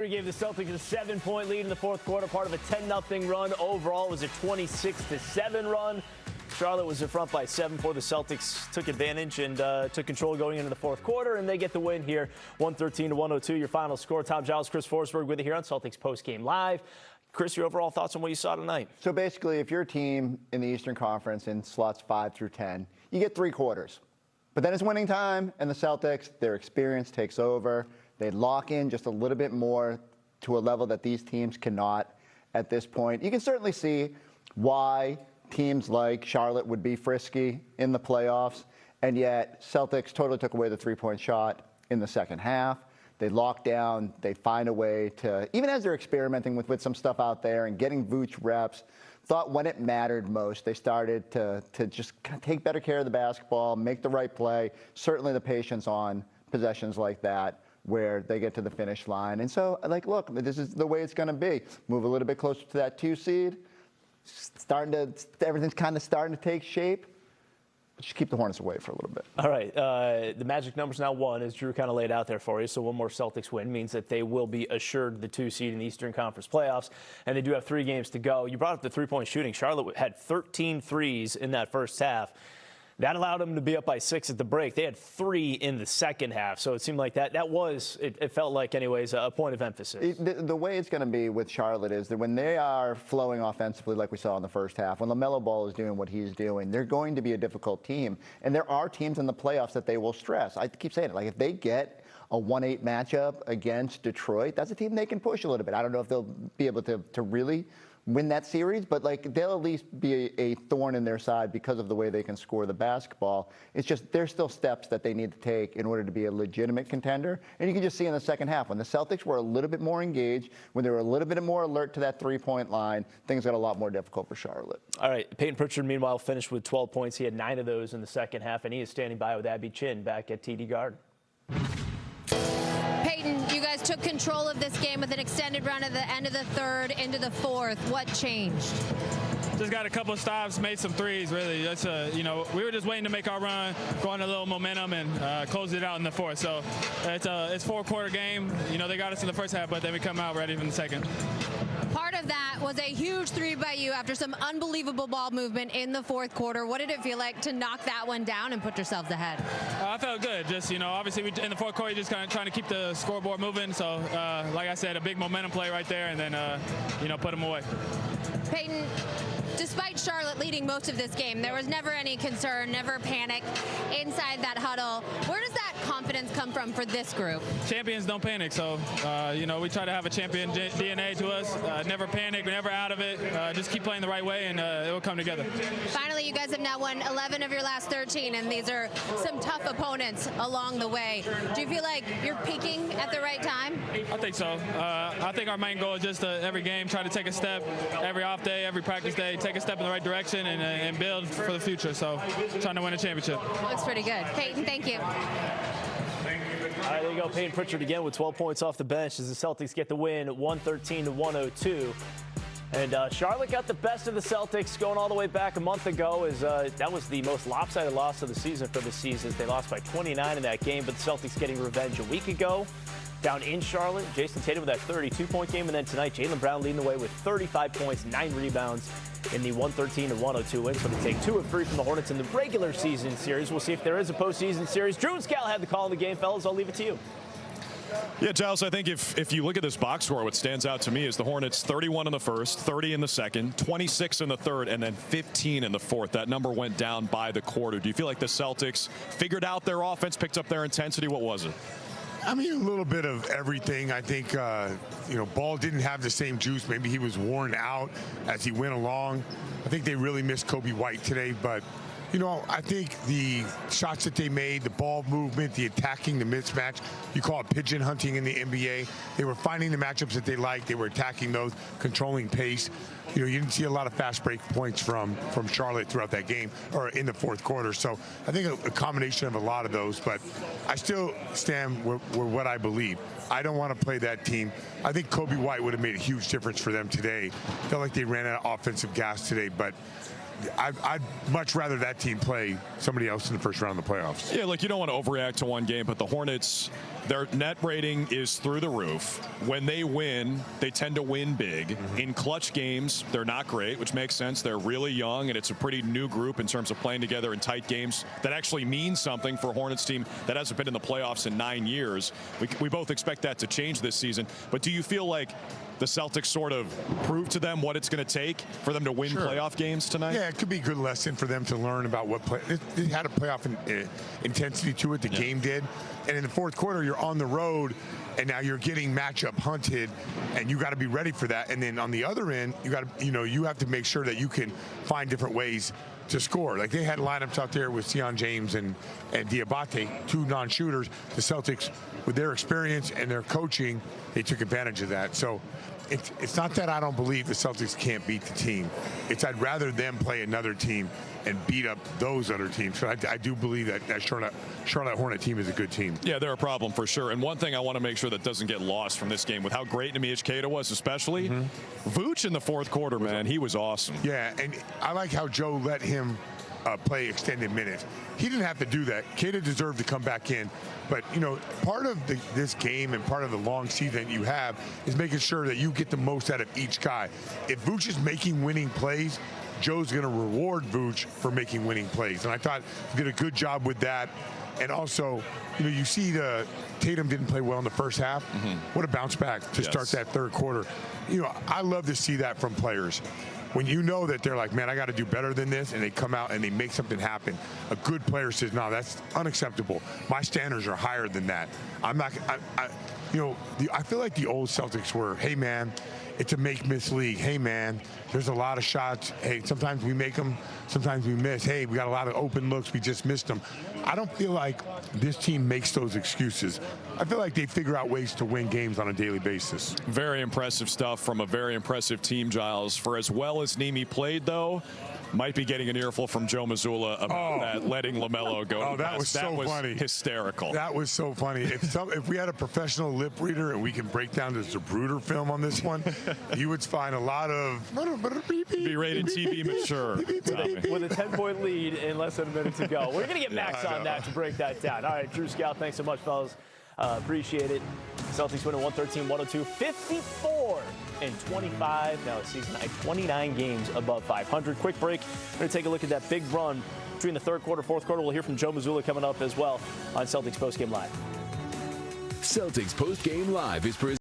Gave the Celtics a 7-point lead in the fourth quarter, part of a 10-0 run. Overall, it was a 26-7 run. Charlotte was in front by 7 before the Celtics took advantage and took control going into the fourth quarter, and they get the win here, 113-102. Your final score. Tom Giles, Chris Forsberg with you here on Celtics Postgame Live. Chris, your overall thoughts on what you saw tonight? So basically, if you're a team in the Eastern Conference in slots 5 through 10, you get 3 quarters. But then it's winning time, and the Celtics, their experience takes over. They lock in just a little bit more to a level that these teams cannot at this point. You can certainly see why teams like Charlotte would be frisky in the playoffs, and yet Celtics totally took away the three-point shot in the second half. They lock down. They find a way to, even as they're experimenting with some stuff out there and getting Vooch reps, thought when it mattered most, they started to just take better care of the basketball, make the right play, certainly the patience on possessions like that, where they get to the finish line. And so, look, this is the way it's going to be. Move a little bit closer to that 2 seed. Everything's kind of starting to take shape. Just keep the Hornets away for a little bit. All right. The magic number's now 1, as Drew kind of laid out there for you. So one more Celtics win means that they will be assured the 2 seed in the Eastern Conference playoffs, and they do have 3 games to go. You brought up the three-point shooting. Charlotte had 13 threes in that first half. That allowed them to be up by 6 at the break. They had 3 in the second half, so it seemed like it felt like, anyways, a point of emphasis. The way it's going to be with Charlotte is that when they are flowing offensively like we saw in the first half, when LaMelo Ball is doing what he's doing, they're going to be a difficult team. And there are teams in the playoffs that they will stress. I keep saying it. Like, if they get a 1-8 matchup against Detroit, that's a team they can push a little bit. I don't know if they'll be able to really win that series, but they'll at least be a thorn in their side because of the way they can score the basketball. It's just there's still steps that they need to take in order to be a legitimate contender. And you can just see in the second half, when the Celtics were a little bit more engaged, when they were a little bit more alert to that three-point line, things got a lot more difficult for Charlotte. All right, Peyton Pritchard, meanwhile, finished with 12 points. He had 9 of those in the second half, and he is standing by with Abby Chin back at TD Garden. Peyton, you guys took control of this game with an extended run at the end of the third into the fourth. What changed? Just got a couple of stops, made some threes, really. That's we were just waiting to make our run, go on a little momentum, and close it out in the fourth. So it's a 4-quarter game. They got us in the first half, but then we come out ready in the second. Part of that was a huge 3 by you after some unbelievable ball movement in the fourth quarter. What did it feel like to knock that one down and put yourselves ahead? I felt good. Just, obviously in the fourth quarter, just kind of trying to keep the scoreboard moving. So, like I said, a big momentum play right there, and then, put them away. Peyton, despite Charlotte leading most of this game, there was never any concern, never panic inside that huddle. Where does that confidence come from for this group? Champions don't panic, so, we try to have a champion DNA to us. Never panic, we're never out of it. Just keep playing the right way, and it will come together. Finally, you guys have now won 11 of your last 13, and these are some tough opponents along the way. Do you feel like you're peaking at the right time? I think so. I think our main goal is just every game, try to take a step, every off day, every practice day, take a step in the right direction and build for the future. So trying to win a championship. Looks pretty good. Peyton, thank you. All right, there you go. Peyton Pritchard again with 12 points off the bench as the Celtics get the win, 113-102. And Charlotte got the best of the Celtics going all the way back a month ago. That was the most lopsided loss of the season for the Seasons. They lost by 29 in that game, but the Celtics getting revenge a week ago. Down in Charlotte, Jason Tatum with that 32-point game, and then tonight, Jaylen Brown leading the way with 35 points, 9 rebounds in the 113-102 win. So they take 2 of 3 from the Hornets in the regular season series. We'll see if there is a postseason series. Drew and Scal had the call in the game, fellas. I'll leave it to you. Yeah, Giles, I think if you look at this box score, what stands out to me is the Hornets 31 in the first, 30 in the second, 26 in the third, and then 15 in the fourth. That number went down by the quarter. Do you feel like the Celtics figured out their offense, picked up their intensity? What was it? I mean, a little bit of everything. I think, Ball didn't have the same juice. Maybe he was worn out as he went along. I think they really missed Kobe White today, but I think the shots that they made, the ball movement, the attacking, the mismatch, you call it pigeon hunting in the NBA. They were finding the matchups that they liked. They were attacking those, controlling pace. You didn't see a lot of fast break points from Charlotte throughout that game or in the fourth quarter. So I think a combination of a lot of those, but I still stand where what I believe. I don't want to play that team. I think Kobe White would have made a huge difference for them today. Felt like they ran out of offensive gas today, but I'd much rather that team play somebody else in the first round of the playoffs. Yeah, look, you don't want to overreact to one game, but the Hornets, Their net rating is through the roof. When they win, they tend to win big. In clutch games, they're not great, which makes sense. They're really young, and it's a pretty new group in terms of playing together in tight games that actually means something for a Hornets team that hasn't been in the playoffs in 9 years. We both expect that to change this season. But do you feel like the Celtics sort of proved to them what it's going to take for them to win playoff games tonight? Yeah, it could be a good lesson for them to learn about what play. It had a playoff intensity to it. The game did. And in the fourth quarter, you're on the road, and now you're getting matchup hunted, and you got to be ready for that. And then on the other end, you got to, you have to make sure that you can find different ways to score. Like they had lineups out there with Sion James and Diabate, 2 non-shooters. The Celtics, with their experience and their coaching, they took advantage of that. So it's not that I don't believe the Celtics can't beat the team. It's I'd rather them play another team and beat up those other teams. So I do believe that Charlotte Hornet team is a good team. Yeah, they're a problem for sure. And one thing I want to make sure that doesn't get lost from this game with how great Nemish Queta was, especially Vooch in the fourth quarter, man, he was awesome. Yeah, and I like how Joe let him play extended minutes. He didn't have to do that. Queta deserved to come back in. But, part of this game and part of the long season you have is making sure that you get the most out of each guy. If Vooch is making winning plays, Joe's going to reward Vooch for making winning plays. And I thought he did a good job with that. And also, you see Tatum didn't play well in the first half. What a bounce back to start that third quarter. I love to see that from players. When you know that they're like, man, I got to do better than this, and they come out and they make something happen. A good player says, no, that's unacceptable. My standards are higher than that. I'm not, I feel like the old Celtics were, hey, man, it's a make-miss league. Hey, man, there's a lot of shots. Hey, sometimes we make them, sometimes we miss. Hey, we got a lot of open looks. We just missed them. I don't feel like this team makes those excuses. I feel like they figure out ways to win games on a daily basis. Very impressive stuff from a very impressive team, Giles. For as well as Nemi played, though, might be getting an earful from Joe Mazzulla about that, letting LaMelo go. Oh, that was so funny. Hysterical. That was so funny. If we had a professional lip reader and we can break down the Zapruder film on this one, you would find a lot of B-rated TV mature. With a 10-point lead in less than a minute to go. We're going to get Max on that to break that down. All right, Drew Scout, thanks so much, fellas. Appreciate it. Celtics winning 113-102, 54-25. Now it's season high, 29 games above 500. Quick break. We're going to take a look at that big run between the third quarter, fourth quarter. We'll hear from Joe Mazzulla coming up as well on Celtics Postgame Live. Celtics Postgame Live is presented